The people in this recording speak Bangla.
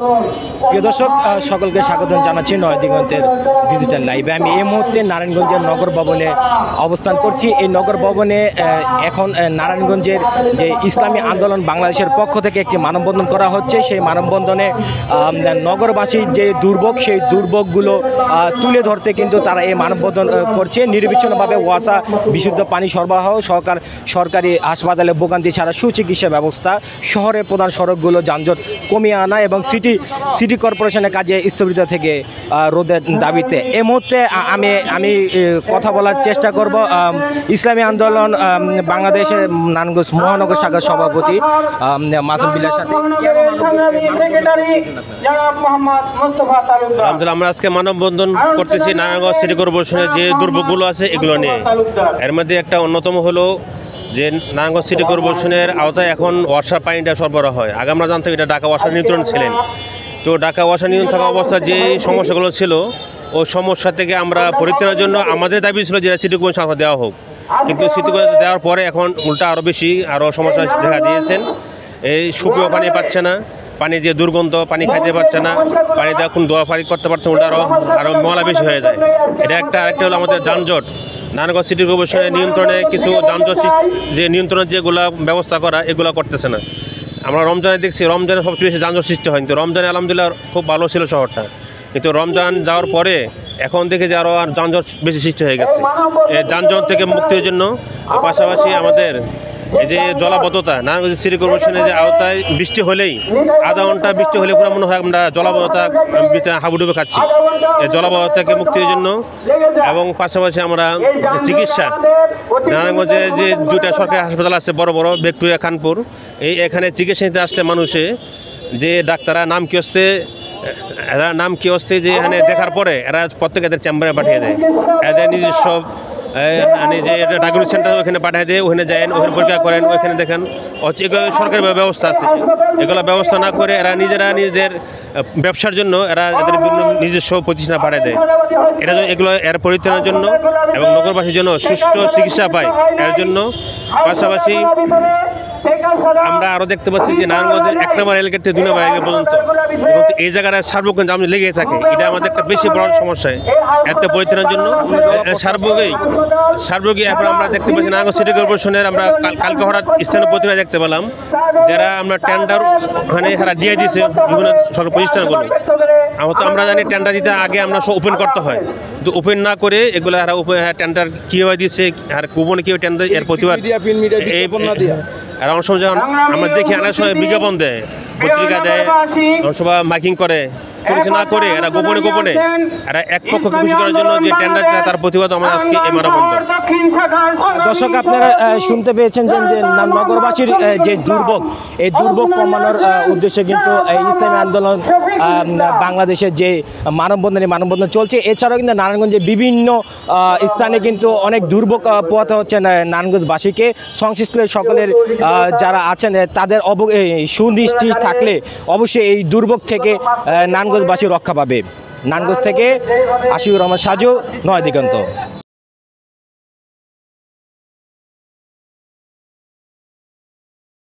প্রিয় দর্শক, সকলকে স্বাগত জানাচ্ছি নয় দিগন্তের ডিজিটাল লাইভে। আমি এই মুহূর্তে নারায়ণগঞ্জের নগর ভবনে অবস্থান করছি। এই নগর ভবনে এখন নারায়ণগঞ্জের যে ইসলামী আন্দোলন বাংলাদেশের পক্ষ থেকে একটি মানববন্ধন করা হচ্ছে। সেই মানববন্ধনে নগরবাসীর যে দুর্ভোগ, সেই দুর্ভোগগুলো তুলে ধরতে কিন্তু তারা এই মানববন্ধন করছে। নিরবিচ্ছিন্নভাবে ওয়াসা, বিশুদ্ধ পানি সরবরাহ, সরকারি হাসপাতালে ভোগান্তি ছাড়া সুচিকিৎসা ব্যবস্থা, শহরের প্রধান সড়কগুলো যানজট কমিয়ে আনা এবং সিটি কর্পোরেশনের কাজে স্থগিত থেকে রোধের দাবিতে এই মুহূর্তে আমি কথা বলার চেষ্টা করব ইসলামী আন্দোলন বাংলাদেশের নারায়ণগঞ্জ মহানগর শাখার সভাপতি মাসুম বিল্লাহর সাথে। আমরা আজকে মানববন্ধন করতেছি নারায়ণগঞ্জ সিটি কর্পোরেশনের যে দুর্ভোগগুলো আছে এগুলো নিয়ে। এর মধ্যে একটা অন্যতম হলো যে নারায়ণগঞ্জ সিটি কর্পোরেশনের আওতায় এখন ওয়াসার পানিটা সরবরাহ হয়। আগে আমরা জানতাম এটা ঢাকা ওয়াসার নিয়ন্ত্রণ ছিলেন। তো ঢাকা ওয়াসার নিয়ন্ত্রণ থাকা অবস্থায় যে সমস্যাগুলো ছিল ওই সমস্যা থেকে আমরা পরিত্রাণের জন্য আমাদের দাবি ছিল যেটা সিটি কর্পোরেশন দেওয়া হোক, কিন্তু সিটি কর্পোরেশন দেওয়ার পরে এখন উল্টা আরও সমস্যা দেখা দিয়েছেন। এই সুপেয় পানি পাচ্ছে না, পানি যে দুর্গন্ধ, পানি খাইতে পারছে না, পানিতে এখন দোয়া পানি করতে পারছে, উল্টা আরও ময়লা বেশি হয়ে যায়। আরেকটা হলো আমাদের যানজট। নারায়ণগঞ্জ সিটি কর্পোরেশনের নিয়ন্ত্রণে কিছু যানজট যে নিয়ন্ত্রণের যেগুলো ব্যবস্থা করা এগুলো করতেছে না। আমরা রমজানে দেখছি, রমজানে সবচেয়ে বেশি যানজট সৃষ্টি হয়, কিন্তু রমজানে আলহামদুলিল্লাহ খুব ভালো ছিল শহরটা, কিন্তু রমজান যাওয়ার পরে এখন দেখে যে আরও যানজট বেশি সৃষ্টি হয়ে গেছে। এই যানজট থেকে মুক্তির জন্য পাশাপাশি আমাদের এই যে জলাবদ্ধতা, নারায়ণগঞ্জ সিটি কর্পোরেশনের যে আওতায় বৃষ্টি হলেই আধা ঘন্টা বৃষ্টি হলে পুরো মনে হয় আমরা জলাবদ্ধতা হাবুডুবে খাচ্ছি। এই জলাবদ্ধতা থেকে মুক্তির জন্য এবং পাশাপাশি আমরা চিকিৎসা, নারায়ণগঞ্জে যে দুইটা সরকারি হাসপাতাল আছে বড় বড়, ভিক্টোরিয়া, খানপুর, এখানে চিকিৎসা নিতে আসলে মানুষে যে ডাক্তাররা নাম কিয়স্তে যে এখানে দেখার পরে এরা প্রত্যেকে এদের চেম্বারে পাঠিয়ে দেয়। এদের নিজস্ব যে ডায়াগনোস সেন্টার ওখানে পাঠিয়ে দেয়, ওখানে যায়, ওখানে পরীক্ষা করেন, ওইখানে দেখেন। এগুলো সরকারি ব্যবস্থা আছে, এগুলো ব্যবস্থা না করে এরা নিজেদের ব্যবসার জন্য এরা এদের বিভিন্ন নিজস্ব প্রতিষ্ঠান পাঠিয়ে দেয়। এগুলো এর পরিত্রাণের জন্য এবং নগরবাসীর জন্য সুষ্ঠু চিকিৎসা পায়, এর জন্য পাশাপাশি আমরা আরও দেখতে পাচ্ছি যে নারায়ণগঞ্জের 1 নম্বর রেলগেট থেকে 2 নম্বর রেলগেট পর্যন্ত এই জায়গাটা সার্বক্ষণ জাম লেগে থাকে। এটা আমাদের একটা বেশি বড় সমস্যা। এতে পরিত্রাণের জন্য সার্বগিক এখন আমরা দেখতে পাচ্ছি নারায়ণগঞ্জ সিটি কর্পোরেশনের আমরা কালকে হঠাৎ স্থানীয় প্রতিনিধি দেখতে পেলাম যারা আমরা টেন্ডার ওখানে এরা দিয়ে দিয়েছে বিভিন্ন সরকারি প্রতিষ্ঠানগুলো। আমরা জানি টেন্ডার দিতে আগে আমরা সব ওপেন করতে হয়, কিন্তু ওপেন না করে এগুলো এরা টেন্ডার কীভাবে দিচ্ছে আর গোপনে কীভাবে টেন্ডার এর প্রতিবাদ আর অনেক সময় যখন আমরা দেখি অনেক সময় বিজ্ঞাপন দেয়, পত্রিকা দেয়, অনেক সময় মাইকিং করে, কিছু না করে এরা গোপনে এরা এক পক্ষকে খুশি করার জন্য যে টেন্ডার তার প্রতিবাদ আমরা আজকে এই মানববন্ধন। দর্শক, আপনারা শুনতে পেয়েছেন যে নগরবাসীর যে দুর্ভোগ, এই দুর্ভোগ কমানোর উদ্দেশ্যে কিন্তু ইসলামী আন্দোলন বাংলাদেশের যে মানববন্ধন চলছে। এছাড়াও কিন্তু নারায়ণগঞ্জে বিভিন্ন স্থানে কিন্তু অনেক দুর্ভোগ পোহাতে হচ্ছে নারায়ণগঞ্জবাসীকে। সংশ্লিষ্ট সকলের যারা আছেন তাদের সুনিশ্চিত থাকলে অবশ্যই এই দুর্ভোগ থেকে নারায়ণগঞ্জবাসী রক্ষা পাবে। নারায়ণগঞ্জ থেকে আশিকুর রহমান সাজু, নয় দিগন্ত।